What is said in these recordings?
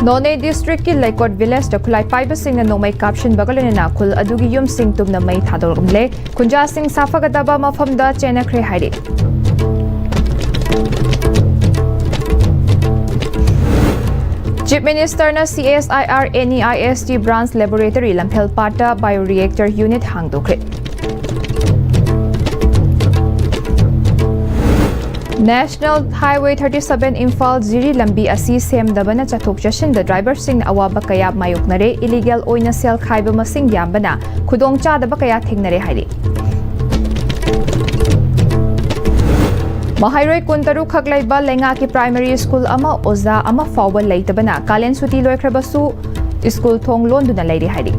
None district ki Laikot village da khulai paiba sing na nomai caption bagalene na khul adugi yum sing tum na mai thadorumle kunja sing safagadaba mafam da chena khre hairi. Chief Minister na CSIR NEIST branch laboratory lamphel pata bioreactor unit hangdokre. National Highway 37 Imphal Ziri Lambi asi semdabana chathok chashin da driver sing awaba kaya mayoknare illegal oina sel khaiba masing yambana khudong chadaba kaya thingnare hairi. Mahairoi kuntaru khaklaiba lenga ki primary school ama oza ama fawba leitabana kalen suti loikhrabasu school thong londuna leiri hairi.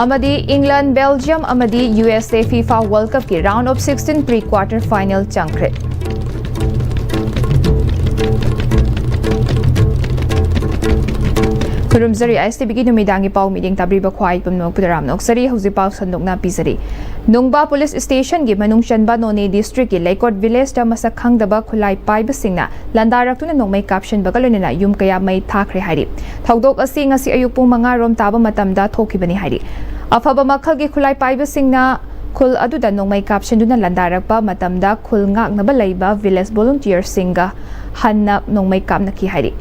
Amadi England, Belgium, Amadi USA FIFA World Cup ki round of 16 pre-quarter final changkre. Kurumzari ISTB ki numidangi pau meeting tabriba khwai pamnok pudaram noksari hausi pau sandokna pisari. Nungba police station gi manung chanba None district ki Laikot village da masak khangdaba khulai paiba singna landarak tuna nongmai caption bagalonena yum kaya mai thakre hairi. Thaudok asi ngasi ayuk pung 5 rom taba matamda thokibani hairi. Afaba makhal gi khulai paiba singna khul aduda nongmai caption duna landarak pa matamda khul ngak naba laiba village volunteer singa hanna nongmai kapna ki hairi.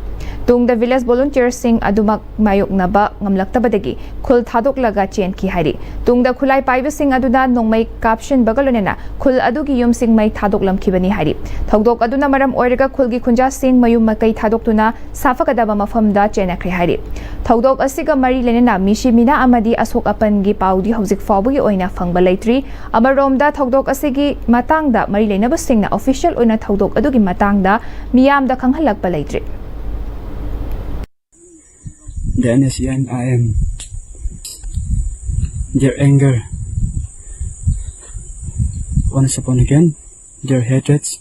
Tung the village volunteer sing adumak mayok naba ngamlaktabadagi khul thadok laga chen ki hairi. Tung the khulai paiba sing aduda nongmai caption bagalonena khul adugi yum sing mai thadok lamkhibani hairi. Thaudok aduna maram oiraga khul gi khunja sing mayum makai thadok tuna safakadaba mafamda chena khri hairi. Thaudok asiga mari lenena mishi mina amadi asok apan gi paudi hojik fawbugi oina phangba leitri amaromda thaudok asigi matangda mari lenaba singna official oina thaudok adugi matangda miyamda khanghalakpa leitri. The NSCN IM, their anger, once upon again, their hatreds.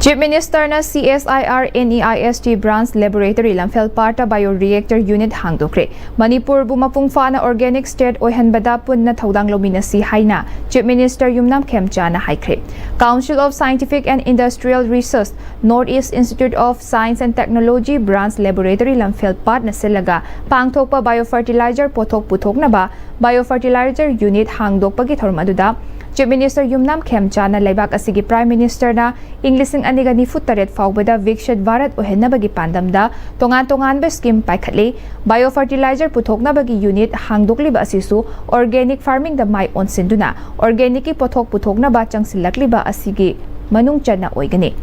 Chief Minister na CSIR NEIST branch laboratory lamphel parta bioreactor unit hangdokre. Manipur bu mapungfa na organic state oihanbada punna thaudang lomina si haina Chief Minister Yumnam Khemcha na haikre. Council of Scientific and Industrial Research Northeast Institute of Science and Technology branch laboratory lamphel part na silaga pangthokpa biofertilizer pothok puthok na ba biofertilizer unit hangdokpa gi thormaduda Chief Minister Yumnam Khemcha na laibak asigi Prime Minister na Inglising aniga ni futaret faubada Vikshit Bharat ohenabagi pandamda tongan ba scheme paikhatli biofertilizer puthoknabagi unit hangdokliba asisu organic farming da mai onsinduna organic ki pothok puthoknaba changsilakliba asigi manung chana oigani.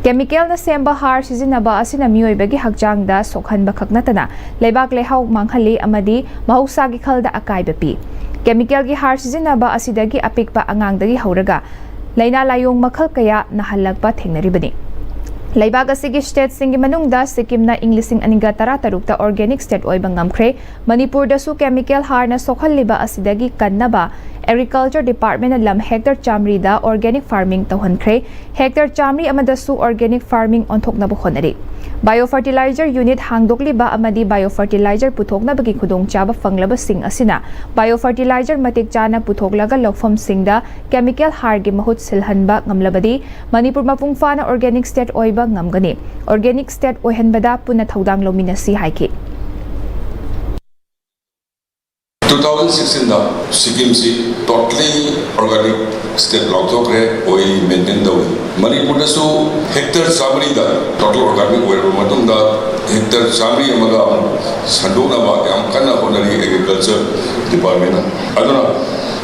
Chemical na semba har sizinaba asina miyoibagi hakjangda sokhanba khaknatana laibak lehau manghali amadi mahausagi khalda akaiba pi. Chemical gi har sizinaba asidagi apikpa angangdagi hauraga laina layong makhal kaya nahalagpa thengnaribani. Laibag asigi state singi manungda Sikkim na Inglising aniga taratarukta organic state oiba ngamkre Manipur da su chemical har na sokhalliba asidagi kannaba Agriculture Department na lam hectare chamri da organic farming tawhankre hectare chamri amada su organic farming onthokna bu khonari. Biofertilizer unit hangdokliba amadi biofertilizer puthokna bagi khudong chaba fanglaba sing asina biofertilizer matik chana puthoklaga lokfam singda chemical har gi mahut silhanba ngamlabadi Manipur mapungfa na organic state oiba ngamgani organic state oihanbada punna thaudang lomina si haiki. 2016 da Sikkim si totally organic state lautokre oi maintain dawe Manipur da su hectare samri da total organic oi matung da hectare samri amaga sandona ba am kana honari agriculture department aduna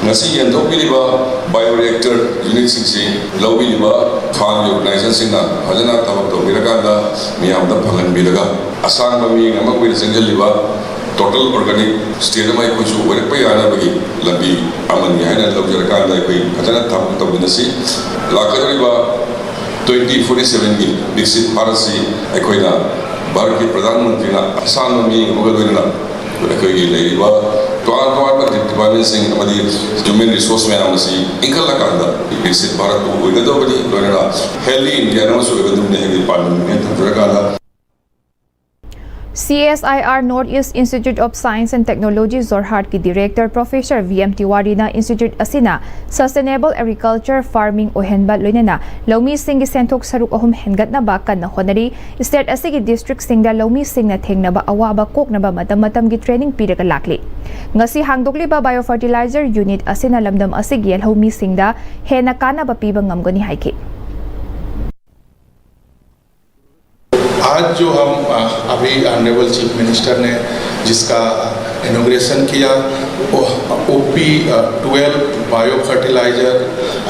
ngasi yandok biliba bioreactor unit singsi lawbiliba farm organization singna hajana tabak to birakanda miyam da phangan bilaga asang mami ngamak wi singjaliba total organic state mai ko su wore pa yana bagi lambi amani haina lobjar ka da koi hajana tabak to binasi lakadriba 2047 gi Vikshit Bharat si ekoina Bharat ki Pradhan Mantri na asang mami ngogadwina koi gi leiba to department sing amadi human resource man amasi ingala kanda Vikshit Bharat ko uigadobadi loina healthy India no so uigadum ne department ne thakra kanda. CSIR Northeast Institute of Science and Technology Jorhat ki Director Professor VM Tiwari na Institute asina Sustainable Agriculture Farming ohenba loinana laumi sing gi senthok saruk ahum hengat na ba kan na honari state asigi district sing da laumi sing na thengna ba awaba kok na ba matam gi training piraga lakli ngasi hangdokli ba biofertilizer unit asina lamdam asigi laumi sing da hena kana ba piba ngamgani haiki आज जो हम अभी honourable chief minister ने जिसका inauguration किया OP-12 bio fertilizer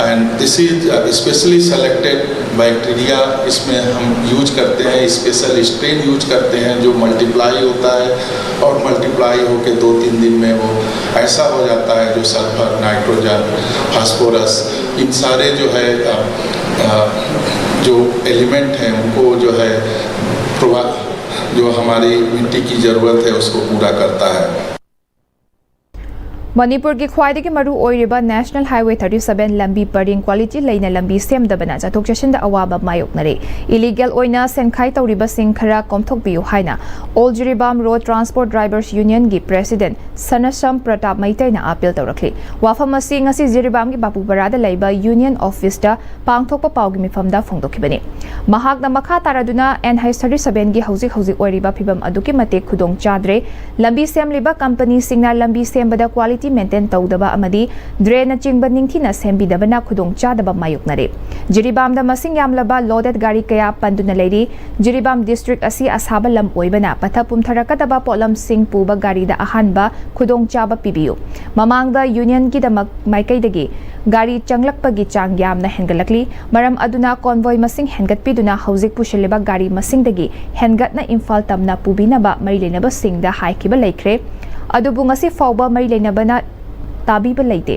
and this is specially selected bacteria इसमें हम use करते हैं स्पेशल स्ट्रेन यूज करते हैं जो मल्टीप्लाई होता है और मल्टीप्लाई होके 2-3 दिन में वो ऐसा हो जाता है जो सल्फर नाइट्रोजन फास्फोरस इन सारे जो है जो एलिमेंट हैं उनको जो है जो हमारी मिट्टी की ज़रूरत है उसको पूरा करता है मणिपुर की ख्वाइदगी मरु ओइरिबा नेशनल हाईवे 37 लंबी परिंग क्वालिटी लेना लंबी सेमदबना जाथोक चसिन अवाबा मायोकनरे इलीगल ओइना सेनखाई तौरिबा सिंह खरा कोमथोकबियु हाइना all Jiribam road transport drivers union की प्रेसिडेंट सनसम प्रताप मैतैना अपील तौरखली वाफम असि ngasi जिरिबाम की बापुबरादा लैबा यूनियन ऑफिस दा पांगथोकपा पाउगी मिफमदा फोंदोखिबनी महाकना मखा तारादुना NH37 की हौजिक ओइरिबा फिबम अदुकी मते खुदोंग चाद्रे लंबी सेमलिबा कंपनी सिंगना लंबी सेमबदा क्वालिटी मेंटेन तौदबा अमदी ड्रेन चिंग निंगथिना सेमबिदबना खुदोंग चादबा मायुकनरे जिरिबाम दा मसिंग यामलबा लोडेड गाड़ी कया पंदुना लेरी जिरिबाम डिस्ट्रिक्ट असि असाबा लम ओइबना पथा पुमथरकदबा पोलम सिंग पुबा गाड़ी दा अहानबा खुदोंग चाबा पिबियु ममांगदा यूनियन की दमक माइकैदगी गाड़ी चंगलकपगी चांग यामना हेंगलकली मरम अदुना कॉन्वॉय मसिंग हेंगतपिदुना हौजिक पुशलिबा गाड़ी मसिंगदगी हेंगतना इम्फाल तमना पुबिनबा मरि लेनबा सिंगदा हाइकिबा लेख्रे अदुबु ngasi fauba mari leinabana tabiba leite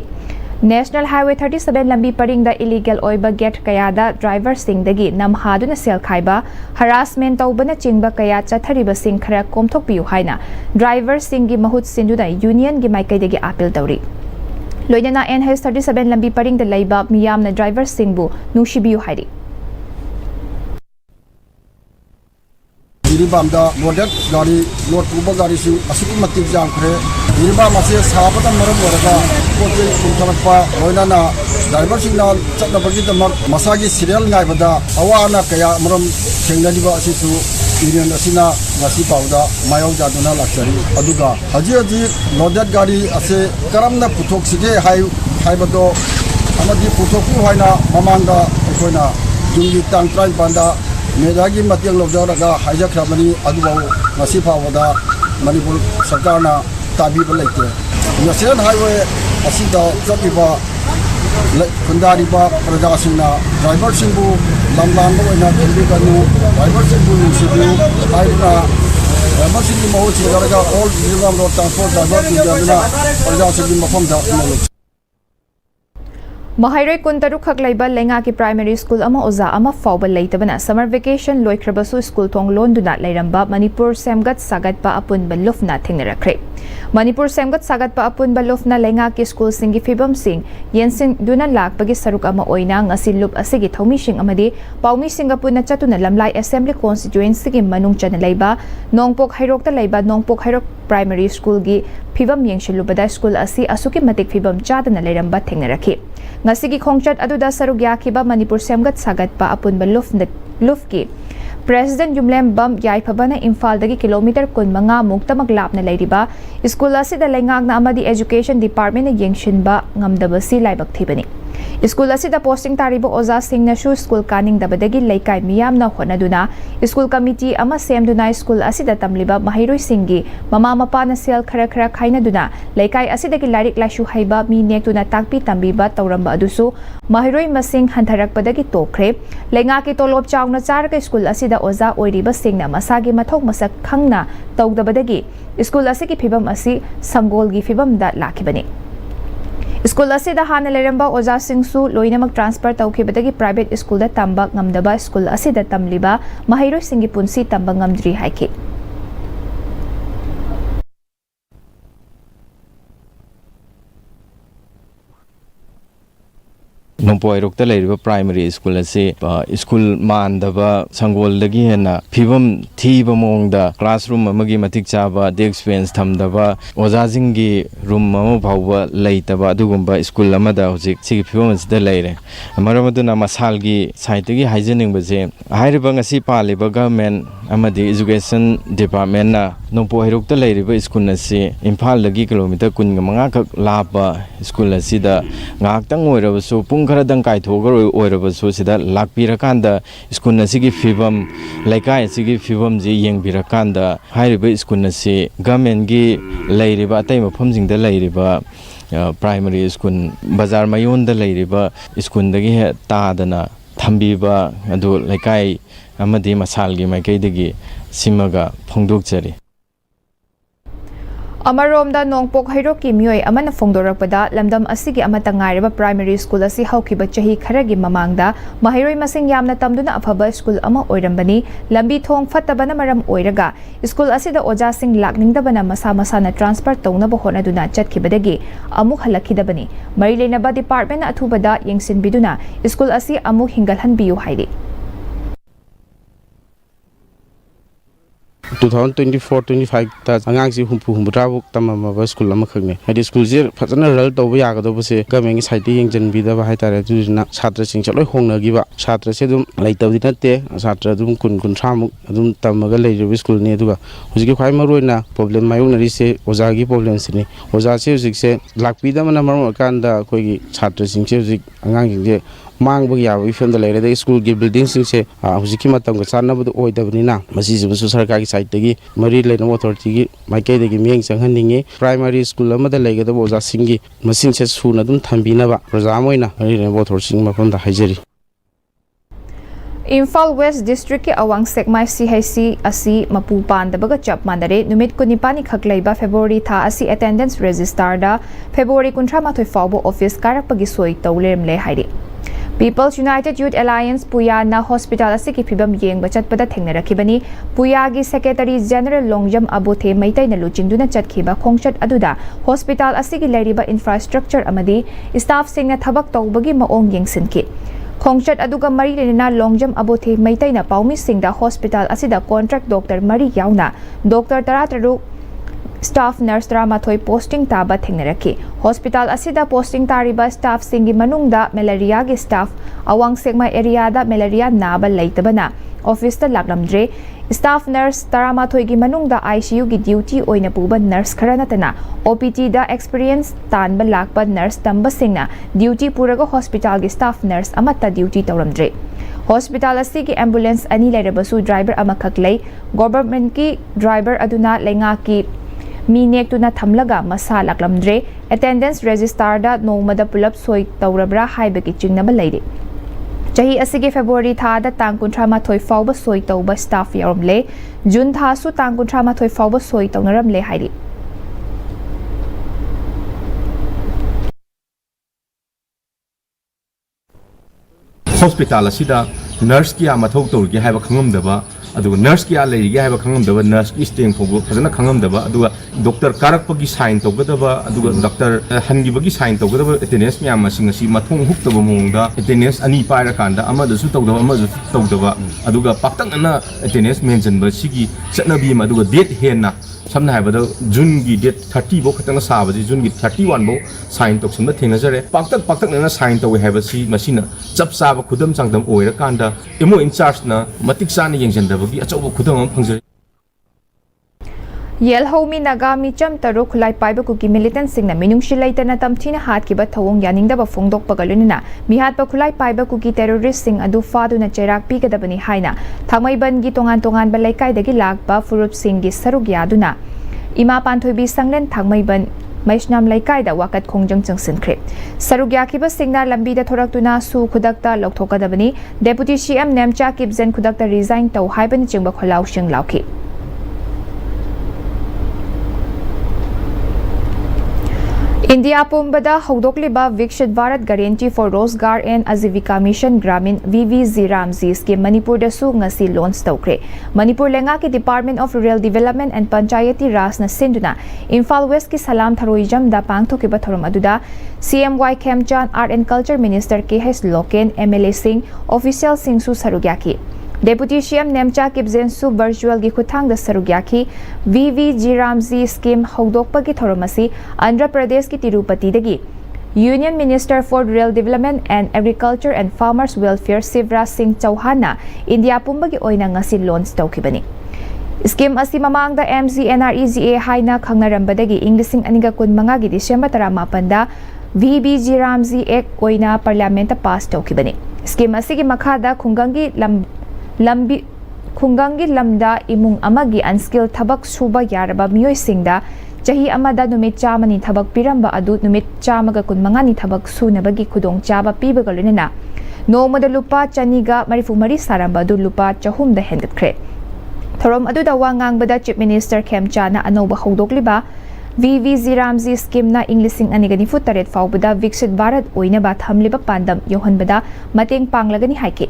national highway 37 लंबी परिंग दा इलीगल ओइबा गेट कयादा ड्राइवर सिंगदगी नमहादुना सेल खाइबा हरासमेंट तौबना चिंगबा कया चथरिबा सिंग खरा कोमथोकपियु हाइना ड्राइवर सिंगी महूत सिंदुना यूनियन गी माइकैदगी अपील तौरी लोइना NH37 लंबी परिंग दा लैबा मियामना ड्राइवर सिंगबु नुशिबियु हाइरी जिरिबामदा लोडेड गाड़ी लोड पुबा गाड़ी सिंग असुकि मतिक जांखरे जिरिबाम असे साबदा मरम वरगा पोजे कुंथलपा लोइनाना ड्राइवर सिंगना चटनबगी दमक मसागी सीरियल गाइबदा अवाना कया मरम थेंगनादिबा असिसु यूनियन असिना ngasi पाउदा मायौ जादुना लाक्चरी अदुगा हजी लोडेड गाड़ी असे करमना पुथोकसिगे हाइबदो अमदी पुथोकु हाइना ममांगा अखोइना जुंगी तांत्राइ बांदा मेदागी मतियंग लौजरगा हाइजख्रबनी अदुबाउ ngasi फावदा मणिपुर सरकारना ताबीबा लेते नेशनल हाईवे असिदा चटिबा खुंदारिबा प्रजासिंगना ड्राइवर सिंगबु लमलांगबा ओइना थेंबिगनु ड्राइवर सिंगबु नुसिबियु हाइना ड्राइवर सिंगबु महु चिगरगा all Jiribam road transport driver सिंगना प्रजासिंगबु मफमदा Mahairoi kuntaru khak laiba lenga ki primary school ama oza ama fauba leitabana summer vacation loikhrabasu school thong londuna leiramba Manipur semgat sagat pa apun balufna thingnarakre Manipur semgat sagat pa apun balufna lenga ki school singi fibam sing yensin duna lakpagi saruk ama oina ngasi lup asigi thomi sing amadi paumi singapuna chatuna lamlai assembly constituency ki manung chana laiba nongpok hairok ta laiba nongpok hairok primary school gi fibam yengshilubada school asi asuki matik fibam chadana leiramba thingnarakhi ngasigi khongchat aduda saruk yakhiba Manipur semgat sagat pa apunba lufki President Yumlem Bam Yaiphabana Imphal dagi kilometer 15 muktamak lapna leiriba school asida lengakna amadi education department na yengshinba ngamdabasi laibak thibani school asida posting taribo oza singna shu school kaning dabadagi leikai miyamna honaduna school committee ama semduna school asida tamliba mahairoi singi mama mapa na sel khara khaina duna leikai asida ki larik lashu haiba mi nektuna takpi tambiba tauramba adusu mahairoi masing hantharakpadagi tokre lenga ki tolop chawna charga school asida oza oiriba singna masagi mathok masak khangna tawdabadagi school asigi phibam asi sangol gi phibam da lakhibani School asida hana leramba oza singsu loinamak transfer tawkhibadagi private school da tamba ngamdaba school asida tamliba mahairoi singi punsi tamba ngamdri haiki Nongpoirokta leiriba primary school ase school mandaba sangol-dagi hena phibam thiba mongda classroom amagi matik chaba desk bench thamdaba ojajingi room ama phawba leitaba adugumba school amada hojik sigi phibam asida leire maramaduna masalgi site gi hygienic baje hairiba ngasi paliba government amadi education department na Nongpoirokta leiriba school ase Imphal lagi kilometer 15 khak laba school asida ngaktang oirabasu pung kharadan kaithogor oirabasu sida lakpirakanda school asigi phibam laikai asigi phibam ji yengbirakanda hairiba school ase government gi leiriba atai mafamjingda leiriba primary school bazar mayonda leiriba school dagi tadana thambiba adu laikai amadi masalgi maikaidagi simaga phongdokchari Amaromda Nongpok Hairoki Miyoi Amana Fongdorakpada Lamdam Asigi Amata Ngairaba Primary School Asi Haukiba Chahi Kharagi Mamangda Mahiroi Masing Yamna Tamduna Afaba School Ama Oirambani Lambi Thong Fatabana Maram Oiraga School Asida Oja Sing Lakningdabana Masa Masana Transfer Tongnaba Honaduna Chatkibadagi Amuk Halakidabani Marilenaba Department Athubada Yengsin Biduna School Asi Amuk Hingalhan Biyu Haidi 2024-25 ta angang si humpu humbra tamama school ama khagne hadi school je phajana ral to ya ga do bse government gi side yeng jan bi da ba hai tare tu na chhatra sing chaloi hongna gi ba chhatra se dum laitab di natte chhatra dum kun thamuk dum tamaga lei jo school ne duga huji gi khai maroi na problem mayung na ri se oja gi problem sini oja se huji se lakpi da mana mar kan da koi gi chhatra sing se huji angang gi je mang bagi ya ifem da leire da school gi building sing se huji ki matam ga charna bu oi da bani na masi ju su sarkar gi side gi mari leina authority gi maikai da gi mieng changhan ningi primary school ama da leiga da oja sing gi masing se su na dum thambi na ba proja moina mari leina authority sing mafam da haijeri Imphal West District ki awang sekmai CHC asi mapu pandabaga chap mandare numit kunipani khaklaiba February tha asi attendance register da February kuntra mathoi fawbo office karakpagi soi tawlem le hairi People's United Youth Alliance Puya na hospital asi ki phibam yengba chatpada thengnarakibani Puya gi Secretary General Longjam Abothe maitai na luchingduna chatkhiba khongchat aduda hospital asi gi leiriba infrastructure amadi staff singna thabak tawbagi maong yengsinki Khongchat aduga mari lenina Longjam Abothe maitai na paumi singda hospital asida contract doctor mari yauna doctor tarataruk staff nurse Ramathoi posting taba thengnaraki hospital asida posting tariba staff singi manungda malaria gi staff awang segma area da malaria naba leitabana office ta laklamdre staff nurse Ramathoi gi manungda ICU gi duty oina puba nurse kharanatana OPT da experience tanba lakpa nurse tamba singna duty puraga hospital gi staff nurse amata duty tawramdre hospital asigi ambulance ani lerebasu driver amakhaklei government ki driver aduna lenga ki Minek tu na thamlaga masa laklamdre attendance register da nongmada pulap soi tawrabra haibaki chingnaba leire chahi asigi February tha da tang kunthra ma thoi fawba soi tawba staff yaromle June tha su tang kunthra ma thoi fawba soi tawnaram le hairi hospital asida nurse ki amathok torgi haiba khangam aduga nurse ki alaygi haiba khangam daba nurse ki stem fogo fazana khangam daba aduga doctor karak pagi sign tawgadaba aduga doctor hangi bagi sign tawgadaba attendance mi amma singasi mathong huktaba mongda attendance ani paira kanda amada su tawdaba amada su tawdaba aduga paktang ana attendance mention ba sigi chatnabi ma aduga date henna samna haibada June gi date 30 bo khatang sabaji June gi 31 bo sign tawsamba thengnajare paktak na sign tawi haibasi masina chap saba khudam changdam oira kanda emo in charge na matik sana yengjandabagi achobo khudam am phangjari Yelhomi Nagami Cham Taru Khulai Paiba Kuki militant singna minungshi laitana tamthina hat kiba thawong yaningdaba phongdok pagalunina mihat pa Khulai Paiba Kuki terrorist sing adu faduna cherak pigadabani haina Thangmaiban gi tongan ba laikai dagi lakba furup sing gi sarug yaduna Ima Panthoibi Sanglen Thangmaiban Maishnam laikai da wakat khongjang changsinkhre sarugya kiba singna lambi da thoraktuna su khudakta lokthokadabani deputy CM Nemcha Kipzen khudakta resign taw haibani chingba kholau shing lauki India pumbada hawdokliba Viksit Bharat Guarantee for Rozgar and Azivika Mission Gramin VVZ Ramzi scheme Manipur da su ngasi launch tawkre. Manipur lenga ki Department of Rural Development and Panchayati Ras na sinduna Imphal West ki Salam Tharoijam da pangthokiba thorom aduda CMY Khemchan Art and Culture Minister KH Loken MLA Singh Official Singh su sarugyaki. Deputy CM Nemcha Kibzensu virtual gi khutang da sarugyaki VVG Ramzi scheme hawdokpa ki thoromasi Andhra Pradesh ki Tirupati dagi Union Minister for Rural Development and Agriculture and Farmers Welfare Shivraj Singh Chauhan na India pumba gi oina ngasi launch tawkibani. Scheme asi mamangda MZNREGA haina khangnarambadagi Inglising aniga kunmanga gi December 18 da VBG Ramzi Act oina Parliament pass tawkibani. Scheme asi gi makhada Khungangi lamda imung amagi unskilled thabak suba yaraba miyoi singda chahi amada numit chamani thabak piramba adu numit chamaga kunmangani thabak sunabagi khudong chaba pibaga lunena nomada lupa chaniga marifumari saramba adu lupa chahum da hengatkhre thorom adu da wangang bada Chief Minister Khemchana anoba hawdokliba VVZ Ramzi scheme na Inglising anigani futaret faubada Viksit Bharat oina ba thamliba pandam yohanbada mateng panglagani haike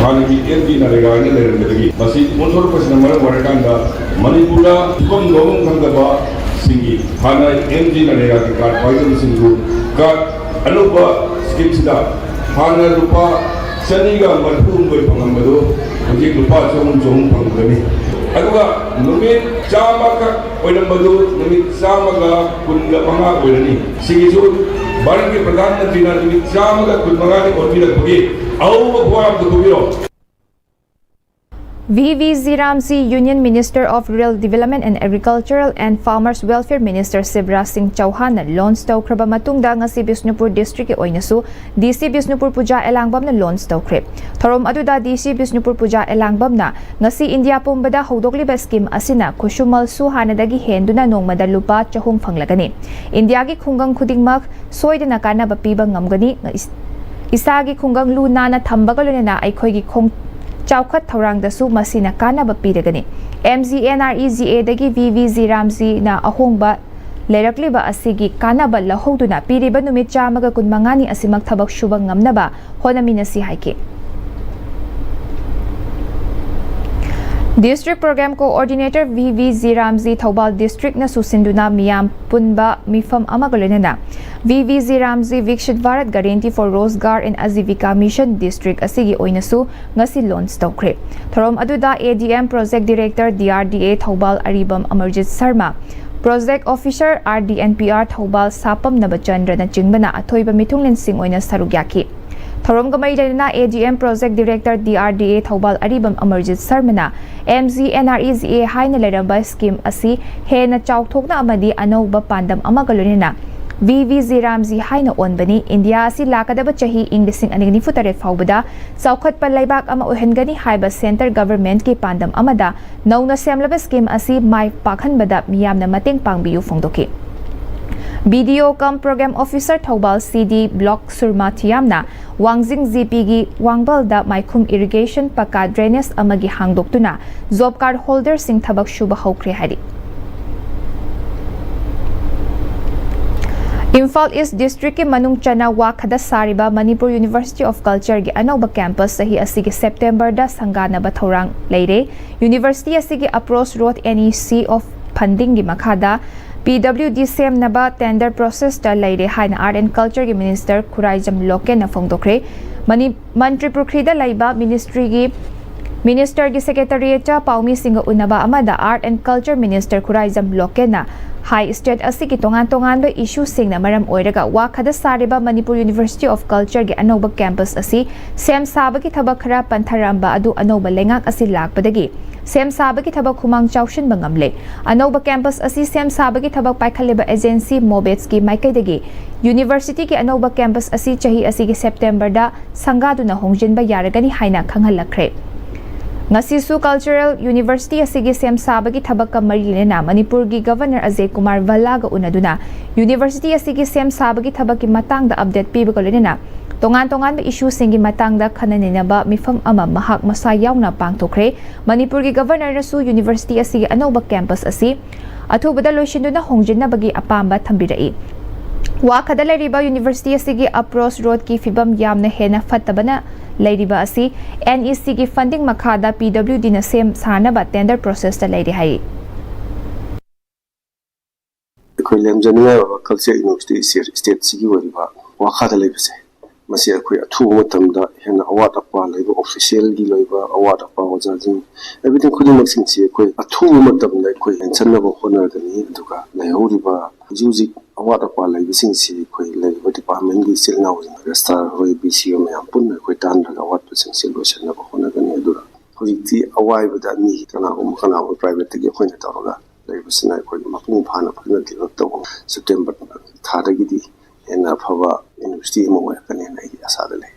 Hangi MD Narigani Lerendagi, Masi Motor Pasinamara Warakanda, Manipura, Tukam Gong Kangaba, Singi, Hana MD Narigaki, Kat Poison Singu, Kat Anupa Skipsida, Hana Lupa, Saniga, Matum Pangambado, Ujik Lupa Chong Pangani. Aduga, Numit Chamaka, Oilambadu, Numit Samaga, Kunga Panga, Oilani, Singisu, Baraki Pradana Tina, Numit Samaga, Kunmagani, Otila Pugi. VVZ Ramzi Union Minister of Rural Development and Agricultural and Farmers Welfare Minister Shivraj Singh Chauhan na launch tawkraba matungda ngasi Bisnupur District oinasu DC Bisnupur Puja Elangbam na launch tawkre. Thorom aduda DC Bisnupur Puja Elangbam na ngasi India pumbada hawdokliba scheme asina kushumal su hanadagi henduna nongmada lupa chahum phanglagani. India gi khungang khudingmak soidana kanaba piba ngamgani Isagi khungang lu nana thambaga lunena aikhoigi khong chawkhat thorang da su masina kanaba piragani MZNREGA dagi VVZ Ramzi na ahongba lerakliba asigi kanaba lahoduna piriba numit chamaga kunmangani asimak thabak shuba ngamnaba honamina si haike District Program Coordinator VVZ Ramzi Thoubal District na susinduna miyam punba mifam amagalunena VVZ Ramzi Viksit Bharat Guarantee for Rozgar and Azivika Mission District asigi oinasu ngasi launch tawkre. Thorom aduda ADM Project Director DRDA Thoubal Aribam Amarjit Sharma Project Officer RDNPR Thoubal Sapam Nabachandra na jingbana athoiba mitunglen sing oina sarugyaki. Thorom Gamaidana AGM Project Director DRDA Thoubal Aribam Amarjit Sarmana MZNREGA haina leramba scheme asi hena chawthokna amadi anouba pandam amagalunina VVZ Ramzi haina onbani India asi lakadaba chahi Inglising anigni futare faubada chawkhat pa laibak ama ohengani haiba center government ki pandam amada nauna semlaba scheme asi mai pakhanbada miyamna mateng pangbiyu phongdoki BDO Cum Program Officer Thoubal CD Block Surma Thiamna Wangjing GP gi Wangbalda Maikhum Irrigation Paka Drainage amagi hangdoktuna job card holder sing thabak shuba hawkre hari Imphal East District ki manung chana wakhada sariba Manipur University of Culture gi anoba campus sahi asigi September da sangana ba thorang leire University asigi approach road NEC of funding gi makhada PWD SEM naba tender process ta leire haina Art and Culture gi Minister Khuraijam Loken na phongdokre Mantri Purkrida laiba Minister gi Secretariat cha Paumi Singa unaba amada Art and Culture Minister Khuraijam Loken na High State asigi tongan ba issue sing na maram oiraga wakhada sariba Manipur University of Culture gi anoba campus asi SEM sabagi thabak khara pantharamba adu anoba lengak asi lakpadagi SEM sabagi thabak khumang chawshin bangamle anoba campus asi SEM sabagi thabak paikhaleba agency Mobets ki maikaidagi University ki anoba campus asi chahi asigi September da sangadu na hongjinba yaragani haina khanghalakre Ngasisu Cultural University asigi SEM sabagi thabak ka marilena Manipur gi Governor Ajay Kumar Vallaga unaduna University asigi SEM sabagi thabak ki matang da update pibagalena ꯇꯣꯉꯥꯟ-ꯇꯣꯉꯥꯟꯕ ꯏꯁꯨꯁꯤꯡꯒꯤ matangda khana-ninaba mifam ama mahak masa yauna pangthokre Manipurgi Governor-nasu University asigi anauba campus asi athubada loisinduna hongjinabagi apamba thambirai Wakada lairiba University asigi approach road ki fibam yamna hena fattabana lairiba asi NEC gi funding makhada PWD na sem sanaba tender process ta lairi hai ꯑꯩꯈꯣꯏ ꯂꯦꯝꯖꯅꯤꯡꯉꯥꯏ culture university ꯁ꯭ꯇꯦꯠꯁꯤꯒꯤ ꯑꯣꯏꯔꯤꯕ ꯋꯥꯈꯥꯗ ꯂꯩꯕꯁꯦ ꯃꯁꯤ ꯑꯩꯈꯣꯏ ꯑꯊꯨꯕ ꯃꯇꯝꯗ ꯍꯦꯟꯅ ꯑꯋꯥꯠ ꯑꯄꯥ ꯂꯩꯕ ꯑꯣꯐꯤꯁꯤꯌꯦꯜꯒꯤ ꯂꯩꯕ ꯑꯋꯥꯠ ꯑꯄꯥ ꯑꯣꯖꯥꯁꯤꯡ ꯑꯦꯕ꯭ꯔꯤꯊꯤꯡ ꯈꯨꯗꯤꯡꯃꯛꯁꯤꯡꯁꯤ ꯑꯩꯈꯣꯏ ꯑꯊꯨꯕ ꯃꯇꯝꯗ ꯑꯩꯈꯣꯏ ꯍꯦꯟꯁꯟꯅꯕ ꯍꯣꯠꯅꯒꯅꯤ ꯑꯗꯨꯒ ꯂꯩꯍꯧꯔꯤꯕ ꯍꯧꯖꯤꯛ ꯍꯧꯖꯤꯛ ꯑꯋꯥꯠ ꯑꯄꯥ ꯂꯩꯕꯁꯤꯡꯁꯤ ꯑꯩꯈꯣꯏ ꯂꯩꯔꯤꯕ ꯗꯤꯄꯥꯔꯠꯃꯦꯟꯒꯤ ꯏꯆꯤꯜ ꯏꯅꯥꯎꯁꯤꯡ ꯔꯦꯁꯇ꯭ꯔꯥꯔ ꯍꯣꯏ BCO ꯃꯌꯥꯝ ꯄꯨꯟꯅ ꯑꯩꯈꯣꯏ ꯇꯥꯟꯅꯔꯒ ꯑꯋꯥꯠꯄꯁꯤꯡꯁꯤ ꯂꯣꯏꯁꯤꯟꯅꯕ ꯍꯣꯠꯅꯒꯅꯤ ꯑꯗꯨꯒ ꯍꯧꯖꯤꯛꯇꯤ ꯑꯋꯥꯏꯕꯗ ꯃꯤ ꯀꯅꯥꯒꯨꯝꯕ ꯄ꯭ꯔꯥꯏꯚꯦꯠꯇꯒꯤ ꯑꯩꯈꯣꯏꯅ ꯇꯧꯔꯒ ꯂꯩꯕꯁꯤꯅ ꯑꯩꯈꯣꯏ ꯃꯄꯨꯡ ꯐꯥꯅ ꯐꯖꯅ ꯗꯤꯕꯦꯂꯞ ꯇꯧꯕ ꯁꯦꯞꯇꯦꯝꯕꯔ ꯊꯥꯗꯒꯤꯗꯤ ꯍꯦꯟꯅ ꯑꯐꯕ ꯌꯨꯅꯤꯚꯔꯁꯤꯇꯤ ꯑꯃ ꯑꯣꯏꯔꯛꯀꯅꯤꯅ ꯑꯩꯒꯤ ꯑꯁꯥꯗ ꯂꯩ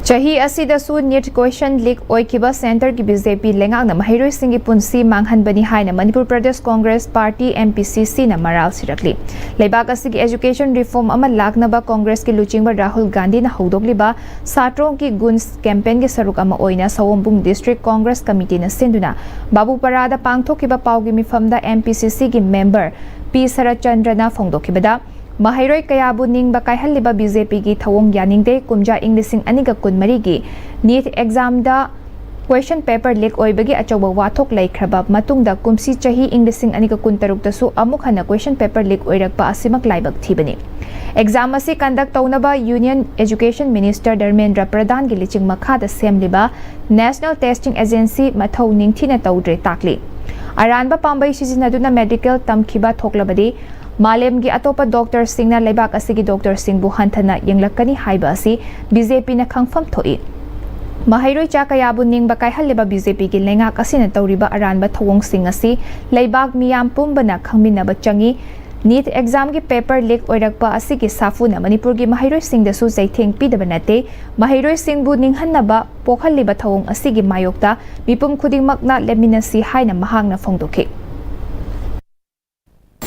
Chahi asidasu NEET question leak oikiba center ki BJP lengakna mahairoi singi punsi manghanbani haina Manipur Pradesh Congress Party MPCC na maral sirakli leibak asigi education reform ama laknaba Congress ki luchingba Rahul Gandhi na haudogliba satrong ki guns campaign ki saruk ama oina Sawombung District Congress Committee na sinduna Babu Parada pangthokiba pawgi mifamda MPCC ki member P Sarachandra na phongdokibada Mahairoi kayabu ningba kaihalliba BJP gi thawong yaningde kumja Englishing aniga kunmari gi NEET exam da question paper leak oibagi achoba wathok laikhraba matungda kumsi chahi Englishing aniga kuntaruk tasu amuk hana question paper leak oirakpa asimak laibak thibani exam asi conduct taunaba Union Education Minister Dharmendra Pradhan gi liching makhada semliba National Testing Agency mathau ningthina tawdre takli aranba pambai sizinaduna medical tamkhiba thoklabadi Malemgi atopa doctor singna leibak asigi doctor singbu hanthana yenglakani haiba asi BJP na khangfam thoi Mahairoi cha kayabu ningba kaihalliba BJP gi lengak asina tawriba aranba thawong sing asi leibak miyam pumbana khangminaba changi NEET exam gi paper leak oirakpa asigi safuna Manipur gi Mahairoi singda su jaitheng pidaba nate Mahairoi singbu ninghanaba pokhalliba thawong asigi mayokta mipum khudingmakna leminasi haina mahangna phongdokhi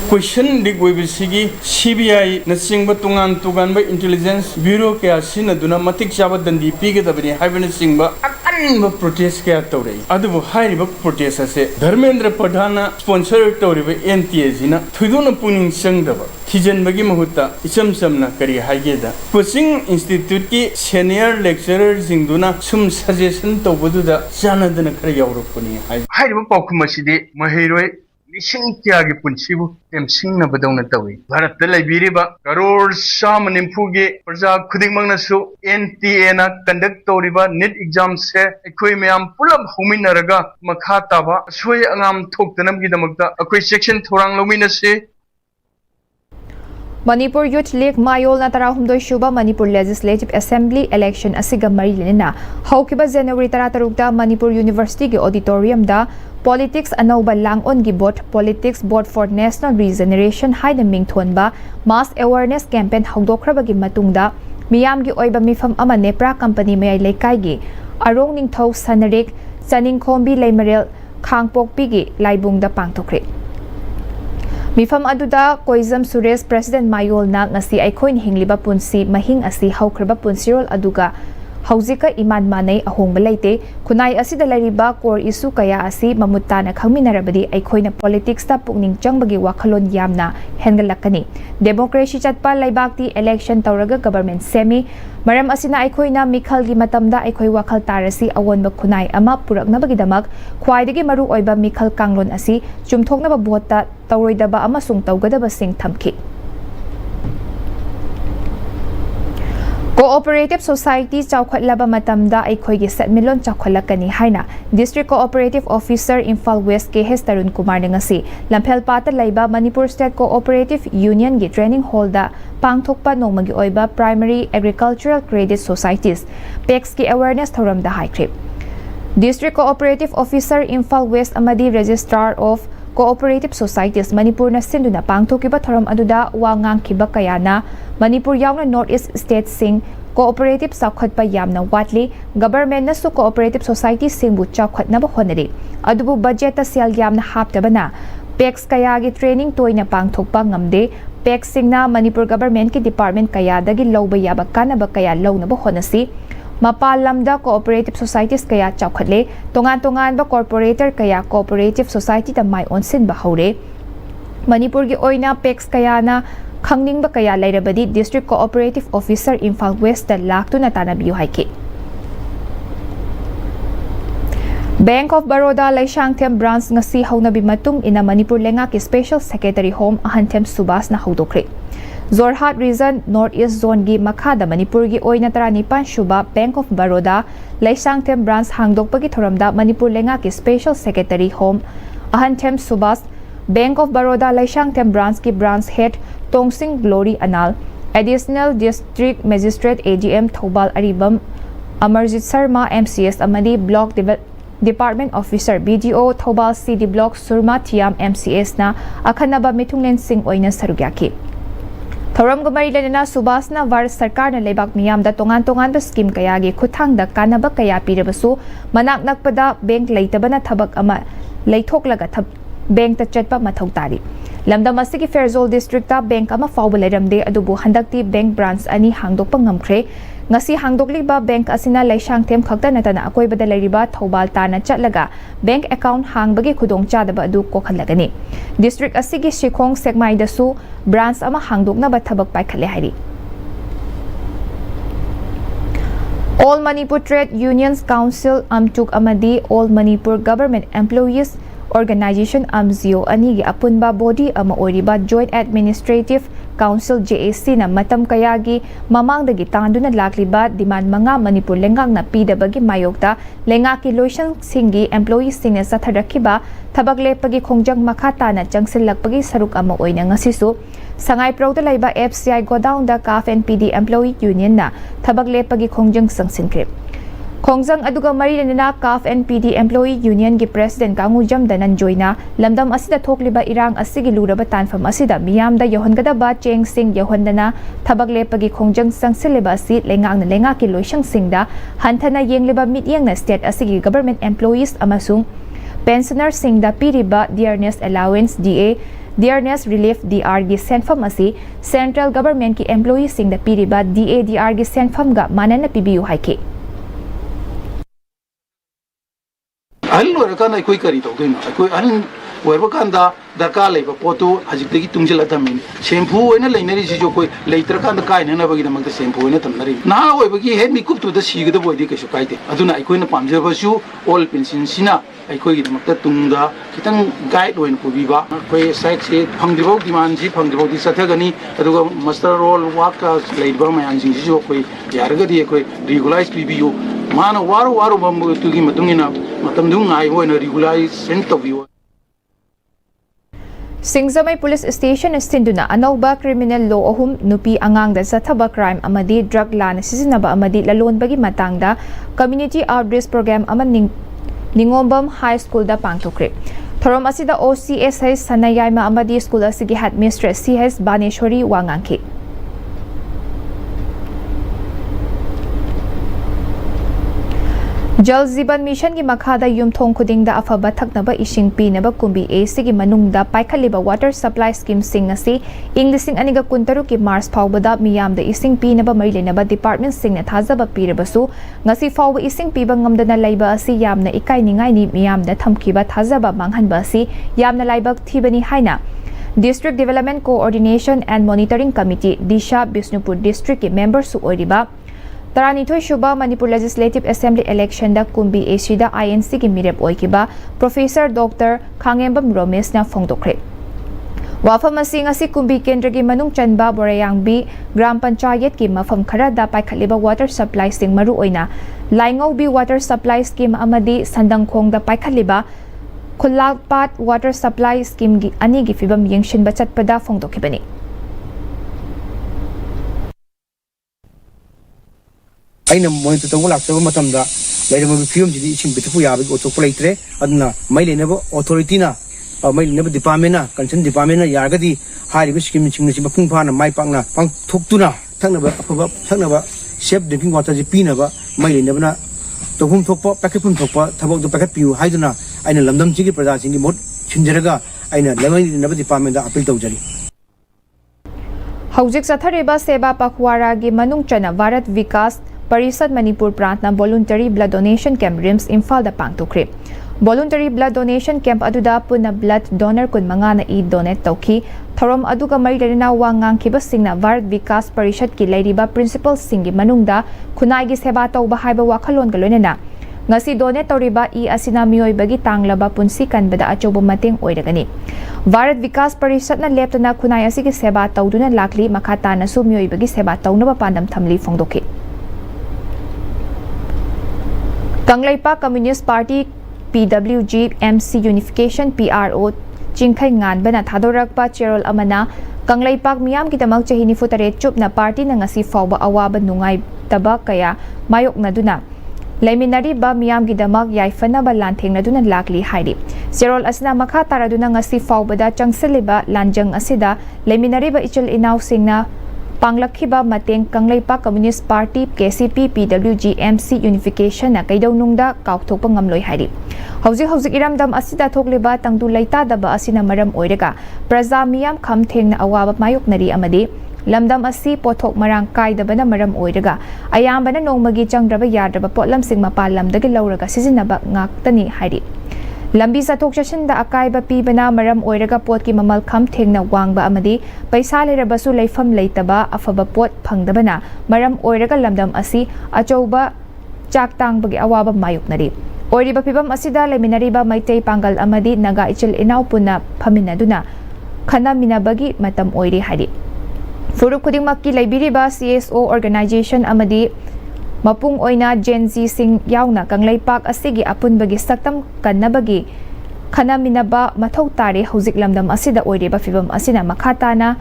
Question leak oibisigi CBI na singba tungan ba intelligence bureau kaya sinaduna matik chaba dandi pigedabani haibana singba akanba protest kaya tawrei adubu hairiba protest ase Dharmendra Pradhan sponsor tawriba NTA sina thuduna puning sangdaba thijanbagi mahutta isam samna kari haigeda coaching institute ki senior lecturer singduna sum suggestion tawbaduda janadana khara yawrupani hairiba paukumasidi Mahairoi Nising Tiagi Punchibu, Temsing Nabadona Tawi. Barat Telebiriba, Karor Sam Nimpugi, Praja Kudimangnasu, NTA na conductoriba, NEET exam se, Equimiam Pulam Huminaraga, Makataba, Sway Angam Tok the Namgidamaka, a quick section Torang Luminasi. Manipur Youth League Mayol na tarahumdoi shuba Manipur Legislative Assembly election asiga marilina haukiba January 13 Manipur University gi auditorium da Politics anauba langon gi bot Politics Board for National Regeneration haina mingthonba mass awareness campaign haudokraba gi matungda miyam gi oiba mifam ama nepra company mayai lekai gi arong ningthau sanarik chaningkhombi leimarel khangpokpi gi laibungda pangthokre Mifam aduda Koizam Suresh President Mayol na ngasi aikhoin hingliba punsi mahing asi haukraba punsirol aduga hauzika iman manai ahongba leite kunai asida lariba core issue kaya asi mamutana khangminarabadi aikhoina politics ta pukning changbagi wakhalon yamna hengalakani democracy chatpa laibakti election tawraga government semi maram asina aikhoina mikhalgi matamda aikhoi wakhal tarasi awonba kunai ama puraknabagi damak khwaidagi maru oiba mikhal kanglon asi chumthoknaba bota tawroidaba amasung tawgadaba sing thamki Cooperative Society chawkhatlaba matamda aikhoigi setmilon chawkhalakani haina District Cooperative Officer Imphal West KH Tarun Kumar ngasi Lamphel Pata laiba Manipur State Cooperative Union gi training hall da pangthokpa nongmagi oiba Primary Agricultural Credit Societies PEX ki awareness thoram da haikrip District Cooperative Officer Imphal West amadi Registrar of Cooperative Societies Manipur na sinduna pangthokiba thoram aduda wa ngangkhiba kayana Manipur yauna North East State sing cooperative chawkhatpa yamna watli government na su cooperative society singbu chawkhatnaba honari adubu budget ta sel yamna haptabana PEX kayagi training toina pangthokpa ngamde PEC-singna Manipur government ki department kaya dagi lawba yaba kanaba kaya lawnaba honasi mapal lamda cooperative societies kaya chawkhatle tongan ba corporator kaya cooperative society ta mai onsin ba haure Manipur gi oina PECs kaya na khangning ba kaya lairabadi district cooperative officer Imphal West ta laktuna tanabiyu haiki Bank of Baroda Laishangthem branch ngasi haunabi matung ina Manipur lenga ki special secretary home Ahanthem Subas na haudokre Zorhat region North East zone gi makhada Manipur gi oina tarani pan shuba Bank of Baroda Laishangthem branch hangdokpagi thoramda Manipur lenga ki special secretary home Ahanthem Subas Bank of Baroda Laishangthem branch ki branch head Tongsing Glory Anal additional district magistrate AGM Thobal Aribam Amarjit Sharma MCS amadi block Department Officer BDO Thobal CD Block Surma Thiam MCS na akhanaba mithunglen sing oina sarugyaki Thoram gumari lenana Subas na var sarkar na lebak miyam da tongan ba scheme kaya gi khuthang da kanaba kaya pirabasu manak nakpada bank leitaba na thabak ama leithoklaga bank ta chatpa mathau tari lamdam asigi Fairzoul district ta bank ama fawba leramde adubu handakti bank branch ani hangdokpa ngamkhre ngasi hangdokliba bank asina Laishangthem khakta natana akoibada lariba Thobal tana chatlaga bank account hangbagi khudong chadaba adu kokhalagani district asigi Shikhong Sekmai dasu branch ama hangdokna ba thabak paikhale hairi All Manipur Trade Unions Council Amtuk amadi All Manipur Government Employees Organization AMZIO anigi apunba body ama oriba Joint Administrative Council JAC na matam kayagi mamangdagi tanduna lakliba demand mga Manipur lengang na pidabagi mayokta lengaki loisang singi employees singna sa tharakiba thabagle pagi khongjang makhata na changsilakpagi saruk ama oina ngasisu sangay prauta laiba FCI godown da CAF NPD Employee Union na thabagle pagi khongjang sangsinkrip Khongjang aduga mari na CAF NPD Employee Union gi President Kangu Jamdanan joina lamdam asida thokliba irang asigi luraba tanfam asida miyamda yohongada cheng sing yohondana thabagle pagi khongjang sangsileba si lengang na lenga ki loisang singda hanthana yengliba mityang na state asigi government employees amasung pensioner singda piriba dearness allowance DA Dearness Relief DR gi senfam asi central government ki employees singda piriba DA DR gi senfam ga manana pibiu haike ahal loirakan aikoi kari tawdoina aikoi ahal loirba kanda darkar leiba potu hajikdagi tungsil athamin shampoo oina leinari si jo koi leitra kanda kaina na bagi damakta shampoo oina tamnari na oibagi head makeup to da sigada boidi kaisu kaite aduna aikoi na pamjaba su all pension sina aikoi gi damakta tungda kitang guide oina pubiba koi site se phangdibau demand ji phangdibau di sathagani aduga master roll work ka leiba mayan sing ji jo koi yargadi koi regularize pibiyo mana waru bambu tugi matungina matamdung ngai hoina regularize sentabiyo Singzamay Police Station Sinduna anauba criminal law ohum nupi angangda sa thaba crime amadi drug lana sisinaba amadi lalonbagi matangda community outreach program amaning Ningombam High School da pangtokre thorom asida OCSI sanayayma amadi school asigi headmistress CS Baneshwari wangangki Jal Ziban Mission ki makhada yumthong khudingda afaba thaknaba ising pinaba kumbi AC ki manungda paikhaliba water supply scheme sing asi English aniga kuntaru ki Mars phawbada miyamda ising pinaba marilenaba department singna thajaba pirabasu ngasi phawba ising piba ngamdana laiba asi yamna ikai ningai ni miyamda thamkiba thajaba manghanba asi yamna laibak thibani haina District Development Coordination and Monitoring Committee Disha Bisnupur District ki members su oriba Taranitoy Shuba Manipur Legislative Assembly Election da kumbi AC da INC ki mirep oikiba Professor Dr. Khangembam Romes na phongdokre Wafam asi ngasi kumbi kendra gi manung chanba Borayang B Gram Panchayat ki mafam khara da paikhaliba water supply sing maru oina Laingau B water supply scheme amadi Sandangkhong da paikhaliba Khulakpat water supply scheme gi ani gi fibam yengshin ba chatpada phongdokibani aina monitor tawla lakta matamda leirama film ji ising bitu ya bi oto plaitre adna mailenaba authority na mailenaba department na concern department na yargadi hari bi scheme chingna si bapung phana mai pangna pang thoktuna thaknaba afaba thaknaba safe drinking water ji pinaba mailenaba na tohum thokpa packet pum thokpa thabok do packet piu haiduna aina lamdam ji ki praja sing gi mot chinjaraga aina lemai naba department da appeal tawjari Hauzik Sathariba Seba Pakwara gi Manung Chana Bharat Vikas Parisad Manipur Prantna Voluntary Blood Donation Camp Rims Imphal da Pangtukri. Voluntary Blood Donation Camp aduda puna blood donor kun manga na i-donate tawki. Thorom aduga mari na wangang kibasing na Bharat Vikas Parisad ki Lairiba Principal Singi Manungda kunai gi seba tawba haiba wakalon galone na. Ngasi donate tawriba asina miyoy bagi tanglaba punsikan bada achobo mating oiragani. Bharat Vikas Parisad na leptana kunay asigi seba tawduna lakli makata na sumiyoy bagi seba tawnaba pandam thamli fongdoki. Kanglaipa Communist Party PWG MC Unification PRO Chingkai Ngan bana Thadorakpa Cherol Amana Kanglaipak Miyam Kitamag Chahini Futare Chup na party na ngasi fawba awaba nungay taba kaya mayok na duna. Laiminari ba miyam gidamag yaifana ba lantheng na dunan lakli hairi. Cherol asna makha tara duna ngasi fawba da changsaliba lanjang asida laiminari ba ichil inaw sing na panglakhiba mateng Kanglaipa Communist Party KCP PWG MC Unification na kaidaw nungda kaukthokpa ngamloi hairi. Hauzik iramdam asida thokliba tangdu laita daba asina maram oiraga praja miyam khamtheng na awaba mayok nari amadi lamdam asi pothok marang kaidabana maram oiraga ayambana nongmagi changdraba yadraba potlamsing mapalamdagi lauraga sizinaba ngaktani hairi. Lambi sathok chashinda akaiba pibana maram oiraga potki mamal khamtheng na wangba amadi paisa lerabasu leifam leitaba afaba pot phangdabana maram oiraga lamdam asi achouba chaktang bagi awaba mayok nari. Oiriba pibam asida leminariba maitei pangal amadi naga ichil inaw puna paminaduna khana minabagi matam oiri hari. Furup khudingmakki laibiriba CSO organization amadi mapung oina Gen Z sing yauna Kanglaipak asigi apunbagi saktam kannabagi khana minaba mathau tare hauzik lamdam asida oiriba pibam asina makhatana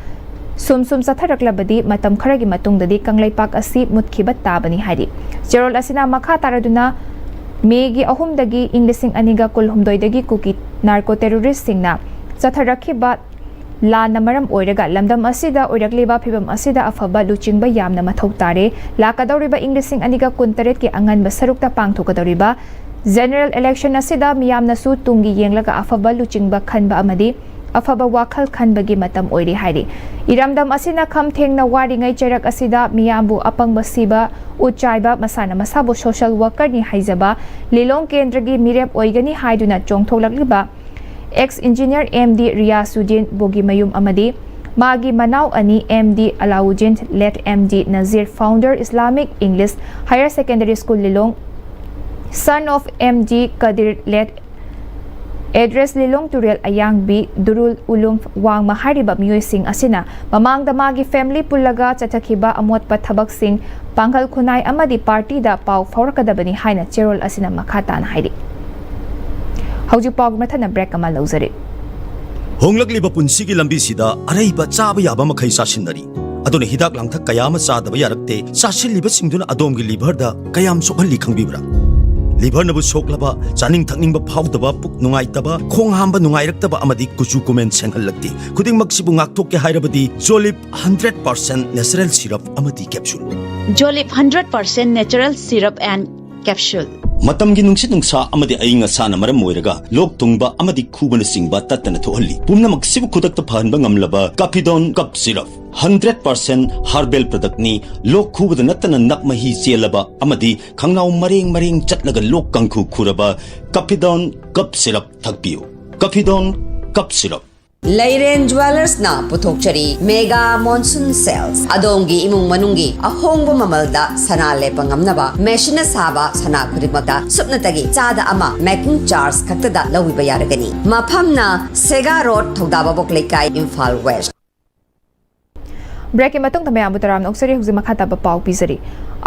sum satharaklabadi matam kharagi matungdadi Kanglaipak asi mutkhiba tabani hari. Cherol asina makhataraduna Megi ahumdagi Inglising aniga kulhumdoidagi kuki narco-terrorist singna Satharakhiba la namaram oiraga lamdam asida oiragliba phibam asida afaba luchingba yamna mathau tare lakadawriba Inglising aniga kuntaret ki anganba sarukta pangthokadawriba general election asida miyamna su tungi yenglaga afaba luchingba khanba amadi afaba wakhal khanbagi matam oiri hairi. Iramdam asina khamthengna waringai cherak asida miyambu apangba siba uchaiba masana masabu social worker ni haizaba lilong kendragi mirep oigani haiduna chongtholakliba ex engineer MD Riyasuddin Bogimayum amadi magi manaw ani MD Alauddin let MD Nazir founder Islamic English Higher Secondary School Lilong son of MD Kadir let address Lilong Turel Ayang B Durul Ulum Wang mahariba miyoy sing asina mamang damagi family pulaga chatakhiba amot pathabak sing pangal khunai amadi party da pau faurakadabani haina Cherol asina makhatan hairi. Hauji pog mathana break ama lauzari. Honglakliba punsigi lambi sida araiba chaba yaba makhai sasinari aduna hidak langthak kayama chadaba yarakte sasilliba singduna adomgi liver da kayam sokhalli khangbibra. Liver nabu soklaba chaning thakningba phawdaba puk nungaitaba khong hamba nungairaktaba amadi kuchu comment senghallakti khudingmak sibu ngakthokke hairabadi Jolip 100% natural syrup amadi capsule. Jolip 100% natural syrup and capsule. Matamgi nungsit nungsa amadi ainga sana maram moiraga lok tungba amadi khubana singba tatana thohalli pumnamak sibu khudakta phanba ngamlaba Capidon cup syrup 100% herbal product ni lok khubada natana nakmahi chelaba amadi khangnaw maring chatlaga lok kangkhu khuraba Capidon cup syrup thakpiu. Capidon cup syrup Leiren Jewelers na puthokchari Mega Monsoon Sales adongi imung manungi ahongbo mamalda sana lepangamnaba machine saba sana khudimata supnatagi chada ama making charge khaktada lawiba yaragani maphamna Sega Road Thodaba Boklaikai Imphal West. Break matung tamay amutaram na uksari hugzi makhata ba pau pisari.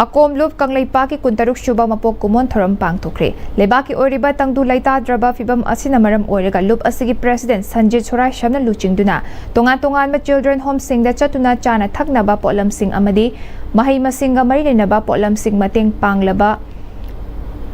Akom loop Kanglaipa ki kuntaruk shuba mapok kumon thoram pangthokre. Lebaki oriba tangdu laita draba fibam asina maram oiraga loop asigi president Sanjay Chorai shamna luchingduna tongan ma children home singda chatuna chana thaknaba polam sing amadi mahai masinga marinaba polam sing mateng panglaba